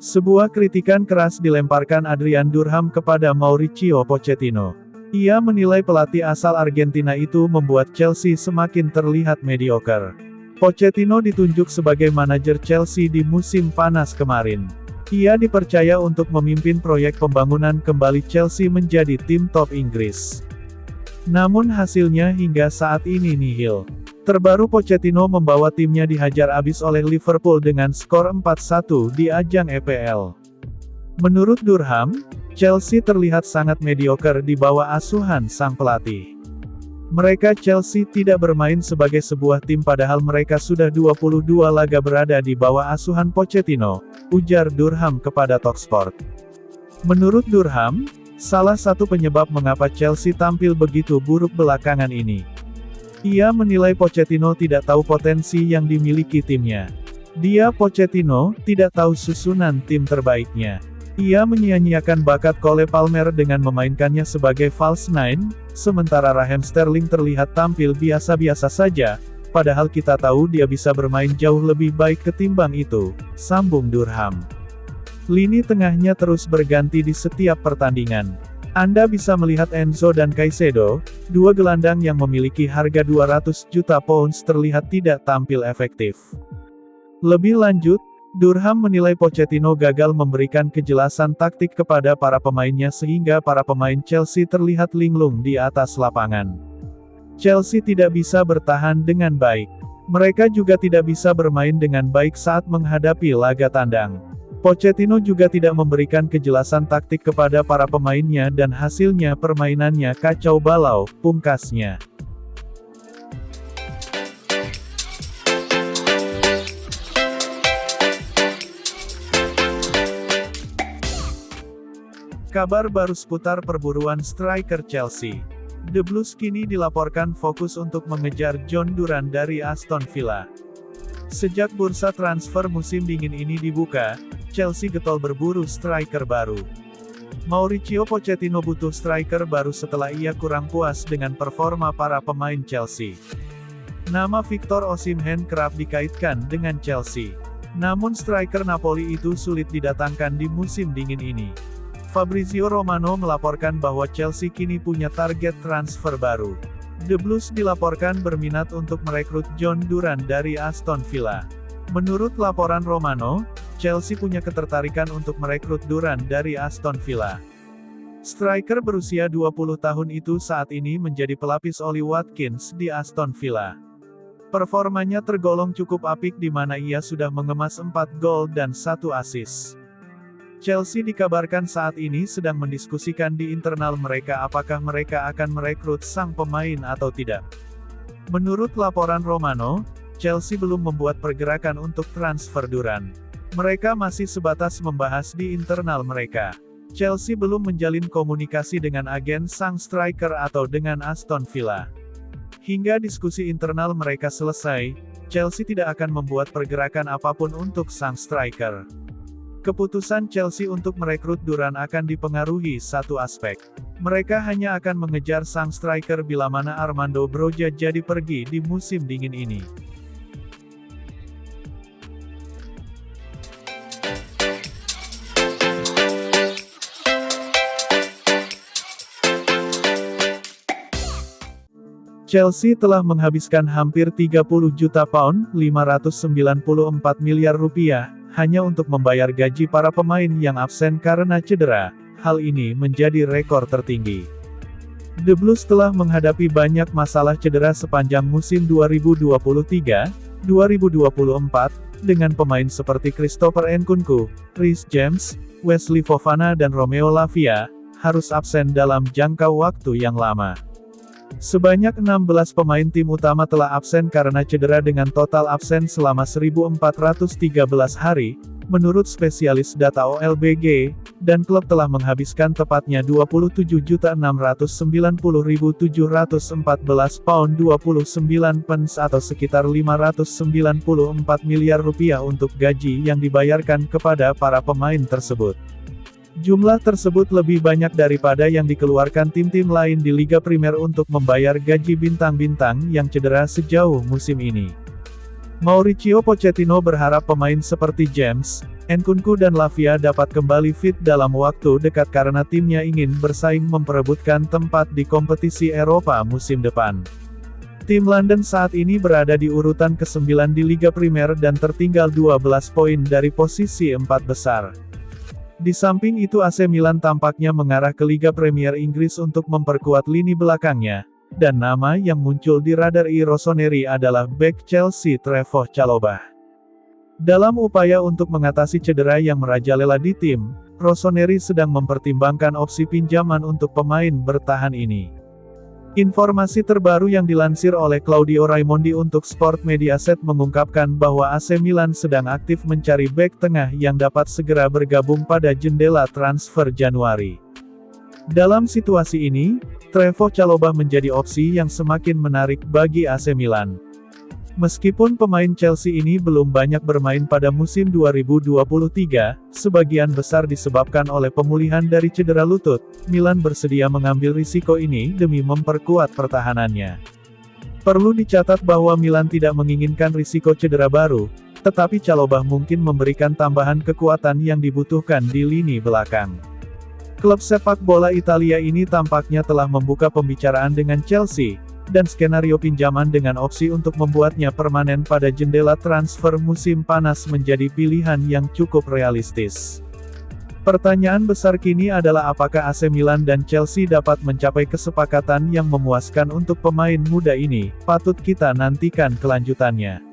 Sebuah kritikan keras dilemparkan Adrian Durham kepada Mauricio Pochettino. Ia menilai pelatih asal Argentina itu membuat Chelsea semakin terlihat mediocre. Pochettino ditunjuk sebagai manajer Chelsea di musim panas kemarin. Ia dipercaya untuk memimpin proyek pembangunan kembali Chelsea menjadi tim top Inggris. Namun hasilnya hingga saat ini nihil. Terbaru Pochettino membawa timnya dihajar abis oleh Liverpool dengan skor 4-1 di ajang EPL. Menurut Durham, Chelsea terlihat sangat mediocre di bawah asuhan sang pelatih. Mereka Chelsea tidak bermain sebagai sebuah tim padahal mereka sudah 22 laga berada di bawah asuhan Pochettino, ujar Durham kepada Talksport. Menurut Durham, salah satu penyebab mengapa Chelsea tampil begitu buruk belakangan ini. Ia menilai Pochettino tidak tahu potensi yang dimiliki timnya. Dia Pochettino tidak tahu susunan tim terbaiknya. Ia menyia-nyiakan bakat Cole Palmer dengan memainkannya sebagai false nine, sementara Raheem Sterling terlihat tampil biasa-biasa saja, padahal kita tahu dia bisa bermain jauh lebih baik ketimbang itu, sambung Durham. Lini tengahnya terus berganti di setiap pertandingan. Anda bisa melihat Enzo dan Caicedo, dua gelandang yang memiliki harga 200 juta pounds terlihat tidak tampil efektif. Lebih lanjut, Durham menilai Pochettino gagal memberikan kejelasan taktik kepada para pemainnya sehingga para pemain Chelsea terlihat linglung di atas lapangan. Chelsea tidak bisa bertahan dengan baik. Mereka juga tidak bisa bermain dengan baik saat menghadapi laga tandang. Pochettino juga tidak memberikan kejelasan taktik kepada para pemainnya dan hasilnya permainannya kacau balau, pungkasnya. Kabar baru seputar perburuan striker Chelsea. The Blues kini dilaporkan fokus untuk mengejar John Duran dari Aston Villa. Sejak bursa transfer musim dingin ini dibuka, Chelsea getol berburu striker baru. Mauricio Pochettino butuh striker baru setelah ia kurang puas dengan performa para pemain Chelsea. Nama Victor Osimhen kerap dikaitkan dengan Chelsea. Namun striker Napoli itu sulit didatangkan di musim dingin ini. Fabrizio Romano melaporkan bahwa Chelsea kini punya target transfer baru. The Blues dilaporkan berminat untuk merekrut John Duran dari Aston Villa. Menurut laporan Romano, Chelsea punya ketertarikan untuk merekrut Duran dari Aston Villa. Striker berusia 20 tahun itu saat ini menjadi pelapis Ollie Watkins di Aston Villa. Performanya tergolong cukup apik di mana ia sudah mengemas 4 gol dan 1 assist. Chelsea dikabarkan saat ini sedang mendiskusikan di internal mereka apakah mereka akan merekrut sang pemain atau tidak. Menurut laporan Romano, Chelsea belum membuat pergerakan untuk transfer Duran. Mereka masih sebatas membahas di internal mereka. Chelsea belum menjalin komunikasi dengan agen sang striker atau dengan Aston Villa. Hingga diskusi internal mereka selesai, Chelsea tidak akan membuat pergerakan apapun untuk sang striker. Keputusan Chelsea untuk merekrut Duran akan dipengaruhi satu aspek. Mereka hanya akan mengejar sang striker bila mana Armando Broja jadi pergi di musim dingin ini. Chelsea telah menghabiskan hampir 30 juta pound, 594 miliar rupiah, hanya untuk membayar gaji para pemain yang absen karena cedera. Hal ini menjadi rekor tertinggi. The Blues telah menghadapi banyak masalah cedera sepanjang musim 2023-2024, dengan pemain seperti Christopher Nkunku, Reece James, Wesley Fofana dan Romeo Lavia, harus absen dalam jangka waktu yang lama. Sebanyak 16 pemain tim utama telah absen karena cedera dengan total absen selama 1.413 hari, menurut spesialis data OLBG, dan klub telah menghabiskan tepatnya 27.690.714 pound 29 pence atau sekitar 594 miliar rupiah untuk gaji yang dibayarkan kepada para pemain tersebut. Jumlah tersebut lebih banyak daripada yang dikeluarkan tim-tim lain di Liga Primer untuk membayar gaji bintang-bintang yang cedera sejauh musim ini. Mauricio Pochettino berharap pemain seperti James, Nkunku dan Lavia dapat kembali fit dalam waktu dekat karena timnya ingin bersaing memperebutkan tempat di kompetisi Eropa musim depan. Tim London saat ini berada di urutan ke-9 di Liga Primer dan tertinggal 12 poin dari posisi 4 besar. Di samping itu AC Milan tampaknya mengarah ke Liga Premier Inggris untuk memperkuat lini belakangnya, dan nama yang muncul di radar Rossoneri adalah bek Chelsea Trevoh Chalobah. Dalam upaya untuk mengatasi cedera yang merajalela di tim, Rossoneri sedang mempertimbangkan opsi pinjaman untuk pemain bertahan ini. Informasi terbaru yang dilansir oleh Claudio Raimondi untuk Sport Mediaset mengungkapkan bahwa AC Milan sedang aktif mencari bek tengah yang dapat segera bergabung pada jendela transfer Januari. Dalam situasi ini, Trevoh Chalobah menjadi opsi yang semakin menarik bagi AC Milan. Meskipun pemain Chelsea ini belum banyak bermain pada musim 2023, sebagian besar disebabkan oleh pemulihan dari cedera lutut, Milan bersedia mengambil risiko ini demi memperkuat pertahanannya. Perlu dicatat bahwa Milan tidak menginginkan risiko cedera baru, tetapi Chalobah mungkin memberikan tambahan kekuatan yang dibutuhkan di lini belakang. Klub sepak bola Italia ini tampaknya telah membuka pembicaraan dengan Chelsea, dan skenario pinjaman dengan opsi untuk membuatnya permanen pada jendela transfer musim panas menjadi pilihan yang cukup realistis. Pertanyaan besar kini adalah apakah AC Milan dan Chelsea dapat mencapai kesepakatan yang memuaskan untuk pemain muda ini. Patut kita nantikan kelanjutannya.